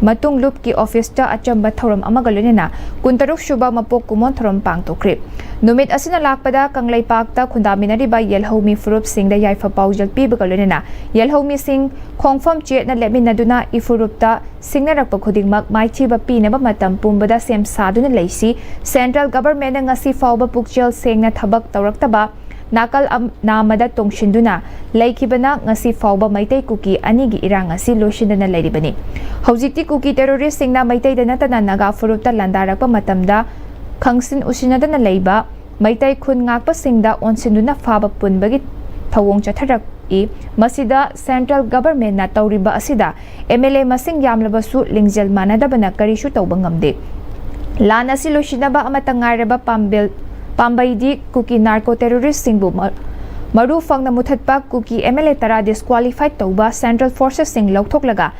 matung loop ki office ta achamba thoram amagalunena kuntaruk shuba mapok kumon thoram pangthokre. Numit asina lakpada Kanglaipak ta khundaminari ba yelhomi furup singda yaifa paujal pibagalunena yelhomi sing khongfam chet na leminaduna ifurup ta singnarakpa khudingmak maithiba pinaba matam pumbada sem saduna leisi central government na ngasi fawba pukchel sengna thabak tawraktaba nakal namada tongshinduna laikibana ngasi fawba maitai kuki anigi irang asi loishindana lairibani hojikti kuki terrorist singna maitai dana tana naga furupta landarakpa matamda khangsin usinadana leiba maitai khun ngakpa singda onsinduna faba punbagi thawong chatharak masida central government na tawriba asida MLA masing yamlabasu lingjel manadabana karishu tawba ngamde lana si loishinaba amata ngaraba pambaidi kuki narco terrorist singbu maru fangna muthatpa kuki MLA tara disqualified tawba central forces sing lauthoklaga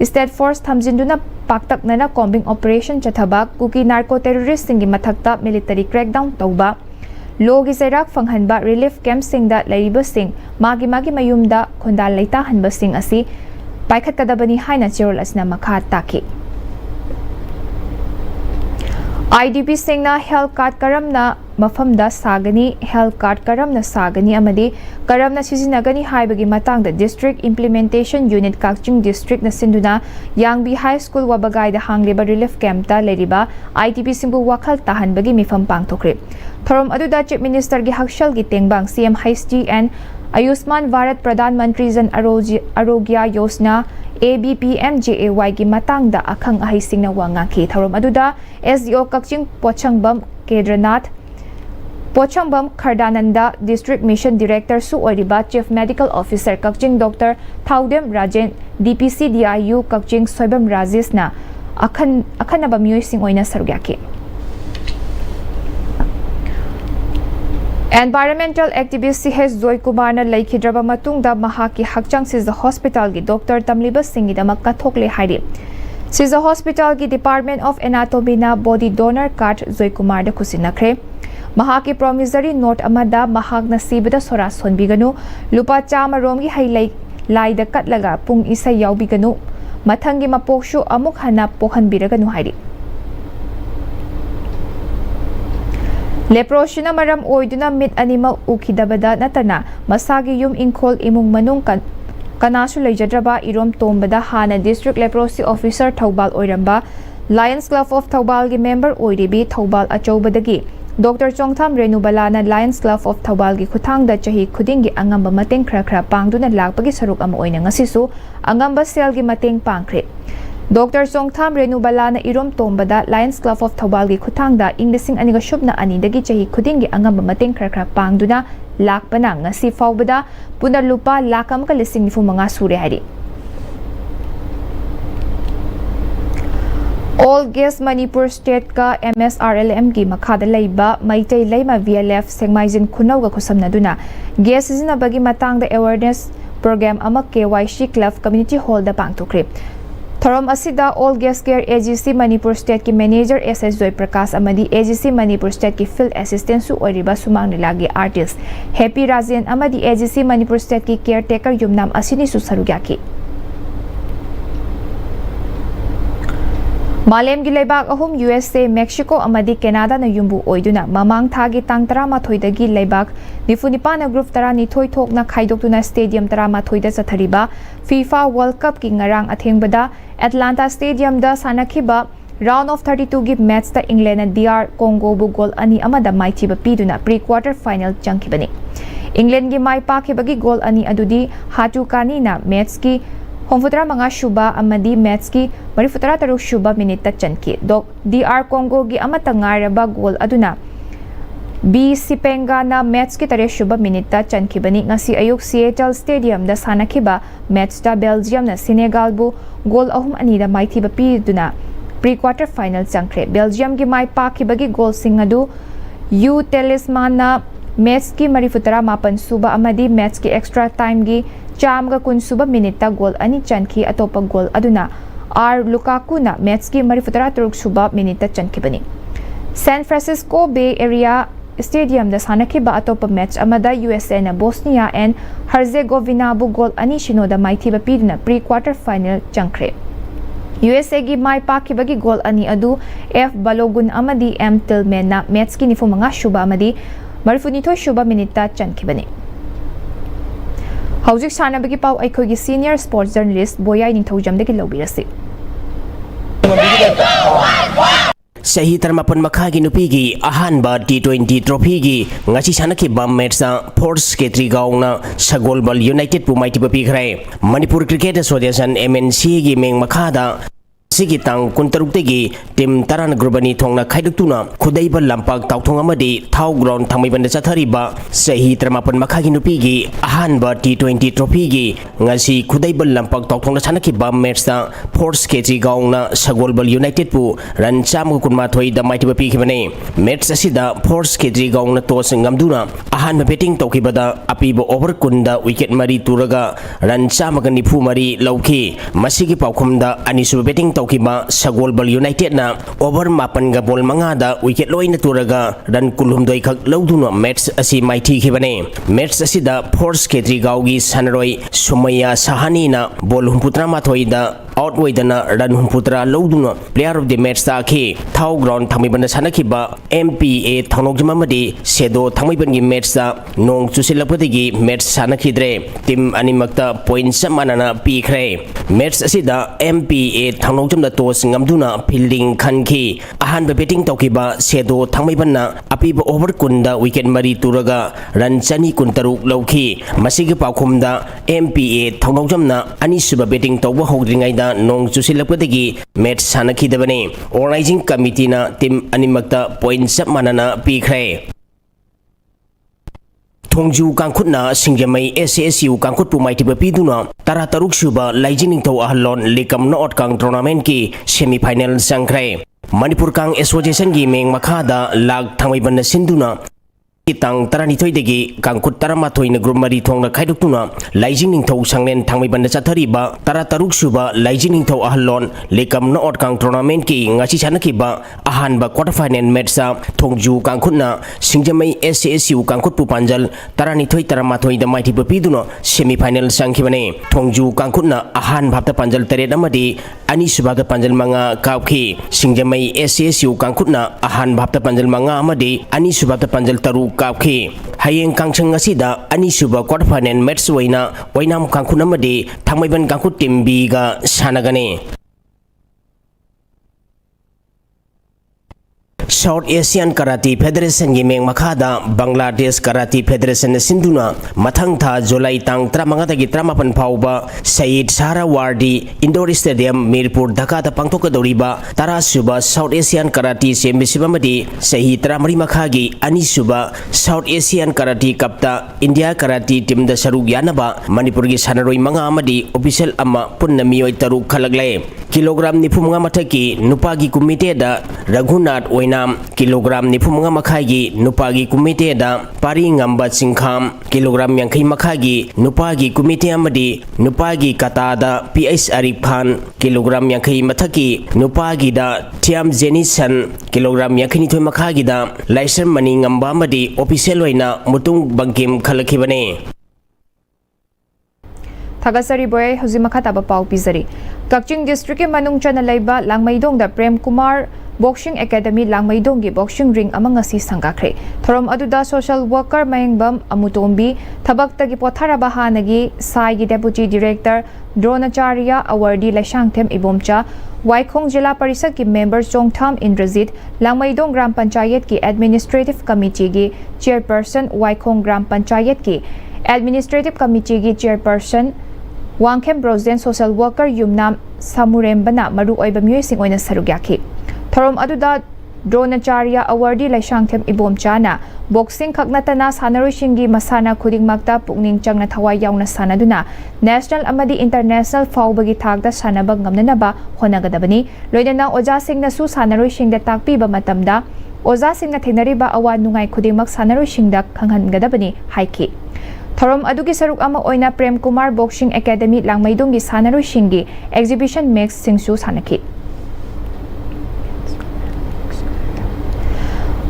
state force thamjinduna paktaknana combing operation chathaba kuki narco terrorist singi mathakta military crackdown tawba logi sairak fanghanba relief camp singda laiba sing magi mayumda khondal leita hanba sing asi paikhat kadabani haina cherol asna makha taki IDP singna health card karamna mafamda sagani health card karamna sagani amadi karamna sizinagani haibagi matangda district implementation unit Kakching district na sinduna Yangbi high school wabagai da hangliba relief camp ta leriba IDP singbu wakhal tahanbagi mifam pangthokre thorom aduda chief minister gi hakshal gi tengbang CM HSG and Ayushman Bharat Pradhan Mantri Jan Arogya Yojana ABPMJAY gi matangda akhang ahai singna wangaki thorom aduda SDO Kakching Pochangbam Kedranath Pochangbam Khardananda District Mission Director Su Oriba Chief Medical Officer Kakching Dr. Thaudem Rajen DPC DIU Kakching Soibam Rajesh na akhanaba miyoi sing oina sarugyaki Environmental activist CH Joy Kumar na laikhidraba matungda mahaki hakchang Siza Hospital gi Dr. Tamliba Singh idamak kathokle hairi Siza Hospital gi Department of Anatomy na body donor card Joy Kumar da khusinakre mahaki promissory note amada mahak na sibada sora sonbiganu lupa chama romgi hailai laida katlaga pung isa yaubiganu mathangi mapokshu amuk hana pohanbiraganu hairi Leproshina maram oiduna mit animal ukidabada natana masagi yum inkol imung manung kanasu leijadraba irom tombada hana district leprosy officer Thaubal oiramba Lions Club of Thaubal gi member oiribi Thaubal achobadagi Dr. Chongtham Renubalana Lions Club of Thaubal gi khuthangda chahi khudingi angamba mateng khra pangduna lakpagi saruk ama oina ngasisu angamba sel gi mateng pangkhre Dr. Chongtham Renubalana irom tombada Lions Club of Thaubal gi khuthangda inglising aniga shubna anidagi chahi khudingi angamba mateng khra pangduna lakpana ngasi fawbada punalupa lakam ka lising nifu manga sure hari All Gas Manipur State ka MSRLM gi makhada leiba maitai leima VLF sengmaijin khunauga khusamnaduna gas sizinabagi matangda awareness program ama KYC Club Community Hall da pangthokre Thorom asida All Gas Care AGC Manipur State ki Manager SS Joy Prakash amadi AGC Manipur State ki Field Assistant su oriba sumang nilagi artist Happy Rajan amadi AGC Manipur State ki Caretaker yumnam asini su sarugyaki Malem gi leibak ahum USA Mexico amadi Canada na yumbu oiduna mamang thagi tang 13 dagi leibak nifunipa na group 12 thok na khaidokuna stadium 13 da chathariba FIFA World Cup ki ngarang athengbada Atlanta Stadium da sanakhiba round of 32 gi match ta England na DR Congo bu goal ani amada maithiba piduna pre-quarter final changkhibani England gi mai pakhibagi goal ani adudi hatu kani na match ki Homfutra mga shuba amadi match ki marifutra taruk shuba minute chanki DR Congo gi amatangaraba goal aduna B Sipenga na match ki tare shuba minute chanki bani ngasi ayuk Seattle Stadium da sanakhiba match ta Belgium na Senegal bu goal ahum ani da maithiba piduna pre-quarter final changkre Belgium gi mai pakhibagi goal singadu U Talisman na match ki marifutra mapan suba amadi match ki extra time gi Chamga kun suba minita goal ani chanki atopa goal aduna R Lukaku na match ki marifutra turuk suba minita chanki bani San Francisco Bay Area Stadium da sanakhiba atopa match amada USA na Bosnia and Herzegovina bu goal ani shino da maithiba piduna pre-quarter final changkre USA gi mai pakhibagi goal ani adu F Balogun amadi M Tillman na match ki nifu mga shuba amadi marifunito shuba minita chanki bani Hauzik sanabagi pau aikogi senior sports journalist Boyai Ningthaujam dagi lobirasi Sahi Tarmapan Makagi Nupigi, Ahanba T20 Trophy, Ngachi Sanaki Bam Metsa, Force Ketri Gauna, Sagolbal United Pumaiti Papigre, Manipur Cricket Association MNC Meng Makada. Sigi tang kuntarukdegi tim taran grubani thongna khaidukuna khudaiba lampak tawthong amadi thau ground thamaiban chathariba sahi tramapan makhagi nupigi ahanba T20 trophy gi ngasi khudaiba lampak tawthongna sanaki ba match ta Force Ketri gauna Sagolbal United pu ran cham kunma thoi da maiti pi khibane match asida Force Ketri gauna tos ngamduna ahanba batting tawkibada apiba over kunda wicket mari turaga ran cham ga nifu mari lauki masigi paukhumda anisu batting Kiba Sagolbal United na over mapan ga ball mangada wicket loy na turaga ran kulhumdoi khak lauduna match asi maiti khibane match asida Force Ketri gaugi sanroi Sumaya Sahani na ball humputra mathoi da out waidana ran humputra lauduna player of the match ta khi thau ground thamiban sanakiba MPA thanokjama madi sedo thamiban gi match ta nong chusilapati match sanakhidre team animakta points manana pikre match asida MPA thanok da tos ngamduna fielding khanki ahan batting tawkiba sedo thangmaibanna apiba over kunda wicket mari turaga ran chani kuntaruk lauki masigi paukhumda MPA thangnojamna ani suba batting tawba hogringaida nong chusilapadagi match sanakhidabane organizing committee na team animakta points manana pikre Thongju Kangkhutna Singjamai SSU Kangkhut Pumaiti Bapiduna Tara Taruk Suba Laijining Tau Ahalon Likam Noot Kang Tournament ki semi final sangkre Manipur Kang Association gi meng makhada lag thangmaiban sinduna Kitang Taranithoi degi Kangkhut Taramathoi na group mari thongna khaidukuna Laijining Tau sanglen thangmaiban chathariba Tara Taruk Suba Laijining Tau Ahalon Likam Noot Kang Tournament ki ngachi chanakiba ahanba quarter final match sa Thongju Kangkhutna Singjamai SSU Kangkhut Pupanjal Taranithoi Taramathoi da maiti bapiduna semi final sangkhibane Thongju Kangkhutna ahan bhapta panjal teret amadi ani subaga panjal manga kaupki Singjamai SSU Kangkhutna ahan bhapta panjal manga amadi ani subaga panjal taru kaupki hayeng kangchang asida ani suba quarter final match wainam Kangkhut amadi thangmaiban Kangkhut team B ga sanagane South Asian Karate Federation gi meng makhada Bangladesh Karate Federation sinduna mathang tha July tang 35 dagi 38 phauba Said Sahrawardi Indoor Stadium Mirpur Dhaka ta pangthok doriba tara suba South Asian Karate Championship amadi sahi 13 makhagi ani suba South Asian Karate Cup ta India Karate team da saruk yanaba Manipur gi sanaroi manga amadi official ama punna mioi taruk khalagle kilogram ni phumanga mathaki nupagi committee da Raghunath kilogram ni phumanga makhagi nupagi committee da pari ngamba chingkham kilogram yankhai makhagi nupagi committee amadi nupagi kata da PS Arif Khan kilogram yankhai mathaki nupagi da Thiam Jenison kilogram yankhai ni thoi makhagi da Laisan Mani ngamba amadi official oina mutung bangkim khalakhibane Thagasari boy huzimaka taba pau pizari Kakching district ke manung chana laiba Langmaidong da Prem Kumar Boxing Academy Langmaidong gi boxing ring amang asi sangakre thorom aduda social worker mayengbam amutombi thabak tagi pothara bahanagi sai gi deputy director Dronacharya awardee Laishangthem Ibomcha Waikhong Jila Parishad ki member Chongtham Indrajit Langmaidong Gram Panchayat ki administrative committee gi chairperson Waikhong Gram Panchayat ki administrative committee gi chairperson Wangkhem Brosen social worker Yumnam Samurembana maru oiba myoising oina sarugyaki thorom aduda Dronacharya awardee Laishangthem Ibomchana boxing khaknatana sanaroishingi masana khudingmakta pukning changna thawai yauna sanaduna national amadi international faubagi thakda sanaba ngamnanaba honagadabani loinana oja singna su sanaroishingda takpiba matamda oja singna thenariba awa nungai khudingmak sanaroishingda khanghangadabani haiki thorom adugi saruk ama oina Prem Kumar Boxing Academy Langmaidonggi sanaroishingi exhibition mix singsu sanaki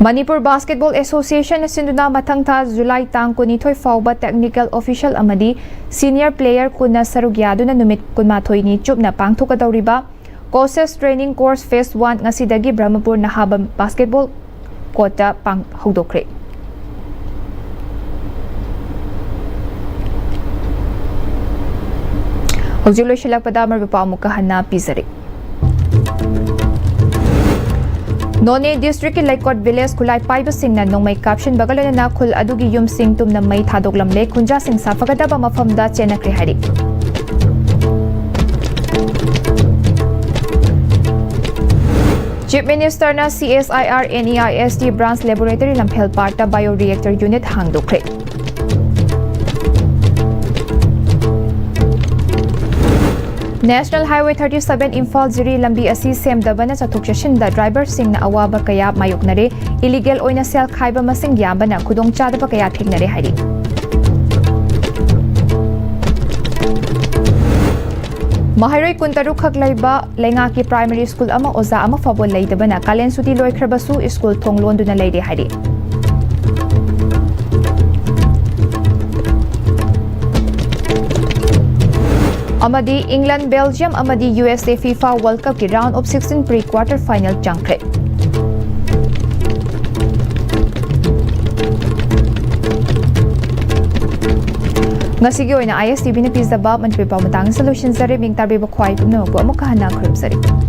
Manipur Basketball Association sinduna mathangtha July tang kunithoi fauba technical official amadi senior player kuna sarugyaduna numit kunmathoi ni chupna pangthokadawriba coaches training course phase 1 ngasidagi Brahmapur Nahaba basketball courta pang hodokre Hojuloi shilakpada marba pamuka hanna pizari None District ki Laikot Village Kulai Paiba Singh na nong may caption bagalana na khul adugi yum sing tum na may thadoklam le khunja sing sa fagadaba mafamda chenakri hari. Chief Minister na CSIR NEIST Branch Laboratory Lamphel Parta Bioreactor Unit hangdokre. National Highway 37 Imphal Ziri lambi asi semdaba na chathok chashinda driver sing na awaba kaya mayoknare illegal oina sel khaiba masing yamba na khudong chadaba kaya thingnare hari. Mahairoi kuntaru khak laiba lenga ki primary school ama oza ama fabol leidaba na kalen suti loikhrabasu school thonglon duna leide hari. Amadi England Belgium amadi USA FIFA World Cup ki round of 16 pre-quarter final jangkre. Ngasigi oina ISTV na pizza ba Manipuri pa matang solution sa riming tarbi ba khwai pumna magbo amok kahana khurum sari.